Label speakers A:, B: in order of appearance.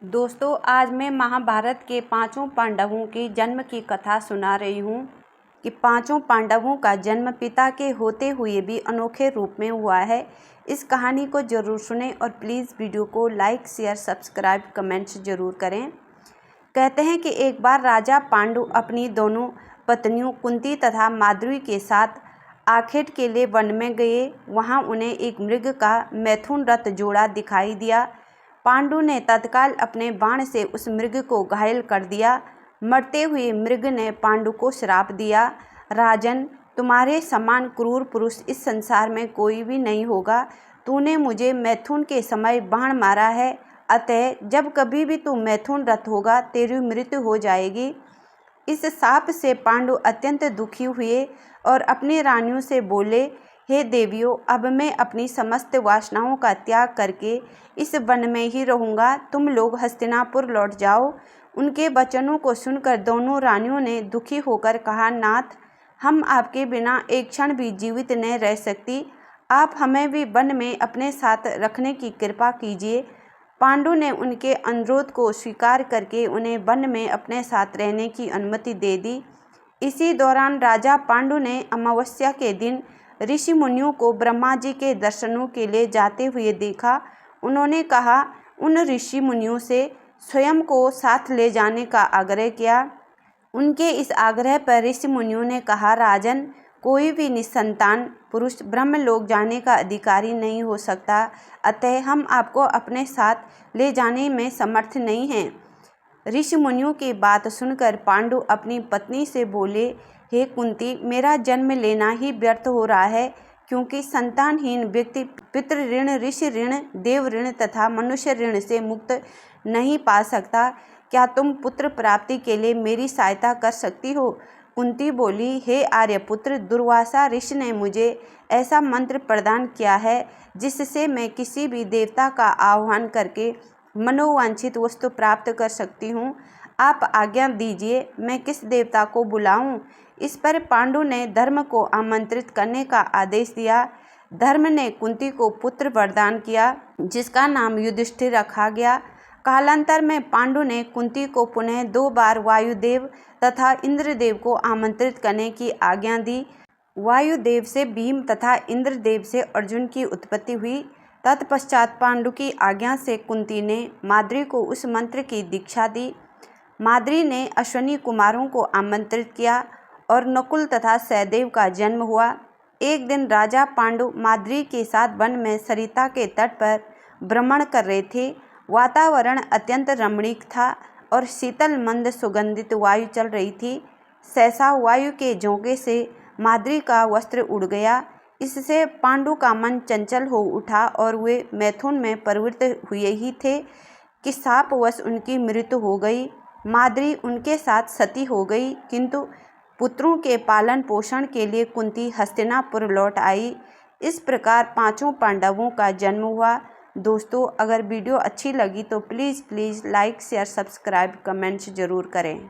A: दोस्तों, आज मैं महाभारत के पांचों पांडवों की जन्म की कथा सुना रही हूँ कि पांचों पांडवों का जन्म पिता के होते हुए भी अनोखे रूप में हुआ है। इस कहानी को ज़रूर सुनें और प्लीज़ वीडियो को लाइक, शेयर, सब्सक्राइब, कमेंट्स ज़रूर करें। कहते हैं कि एक बार राजा पांडु अपनी दोनों पत्नियों कुंती तथा माद्री के साथ आखेट के लिए वन में गए। वहाँ उन्हें एक मृग का मैथुन रथ जोड़ा दिखाई दिया। पांडु ने तत्काल अपने बाण से उस मृग को घायल कर दिया। मरते हुए मृग ने पांडु को श्राप दिया, राजन, तुम्हारे समान क्रूर पुरुष इस संसार में कोई भी नहीं होगा। तूने मुझे मैथुन के समय बाण मारा है, अतः जब कभी भी तू मैथुन रथ होगा तेरी मृत्यु हो जाएगी। इस शाप से पांडु अत्यंत दुखी हुए और अपनी रानियों से बोले, हे देवियों, अब मैं अपनी समस्त वासनाओं का त्याग करके इस वन में ही रहूँगा। तुम लोग हस्तिनापुर लौट जाओ। उनके वचनों को सुनकर दोनों रानियों ने दुखी होकर कहा, नाथ, हम आपके बिना एक क्षण भी जीवित न रह सकती। आप हमें भी वन में अपने साथ रखने की कृपा कीजिए। पांडु ने उनके अनुरोध को स्वीकार करके उन्हें वन में अपने साथ रहने की अनुमति दे दी। इसी दौरान राजा पांडु ने अमावस्या के दिन ऋषि मुनियों को ब्रह्मा जी के दर्शनों के लिए जाते हुए देखा। उन्होंने कहा, उन ऋषि मुनियों से स्वयं को साथ ले जाने का आग्रह किया। उनके इस आग्रह पर ऋषि मुनियों ने कहा, राजन, कोई भी निसंतान पुरुष ब्रह्मलोक जाने का अधिकारी नहीं हो सकता, अतः हम आपको अपने साथ ले जाने में समर्थ नहीं हैं। ऋषि मुनियों की बात सुनकर पांडु अपनी पत्नी से बोले, हे कुंती, मेरा जन्म लेना ही व्यर्थ हो रहा है, क्योंकि संतानहीन व्यक्ति पितृ ऋण, ऋषि ऋण, देव ऋण तथा मनुष्य ऋण से मुक्त नहीं पा सकता। क्या तुम पुत्र प्राप्ति के लिए मेरी सहायता कर सकती हो? कुंती बोली, हे आर्यपुत्र, दुर्वासा ऋषि ने मुझे ऐसा मंत्र प्रदान किया है जिससे मैं किसी भी देवता का आह्वान करके मनोवांछित वस्तु प्राप्त कर सकती हूँ। आप आज्ञा दीजिए, मैं किस देवता को बुलाऊं? इस पर पांडु ने धर्म को आमंत्रित करने का आदेश दिया। धर्म ने कुंती को पुत्र वरदान किया, जिसका नाम युधिष्ठिर रखा गया। कालांतर में पांडु ने कुंती को पुनः 2 बार वायुदेव तथा इंद्रदेव को आमंत्रित करने की आज्ञा दी। वायुदेव से भीम तथा इंद्रदेव से अर्जुन की उत्पत्ति हुई। तत्पश्चात पांडु की आज्ञा से कुंती ने माद्री को उस मंत्र की दीक्षा दी। माद्री ने अश्विनी कुमारों को आमंत्रित किया और नकुल तथा सहदेव का जन्म हुआ। एक दिन राजा पांडु माद्री के साथ वन में सरिता के तट पर भ्रमण कर रहे थे। वातावरण अत्यंत रमणीक था और शीतल मंद सुगंधित वायु चल रही थी। सहसा वायु के झोंके से माद्री का वस्त्र उड़ गया। इससे पांडु का मन चंचल हो उठा और वे मैथुन में प्रवृत्त हुए ही थे कि शापवश उनकी मृत्यु हो गई। माद्री उनके साथ सती हो गई, किंतु पुत्रों के पालन पोषण के लिए कुंती हस्तिनापुर लौट आई। इस प्रकार पांचों पांडवों का जन्म हुआ। दोस्तों, अगर वीडियो अच्छी लगी तो please like, share, subscribe, comments ज़रूर करें।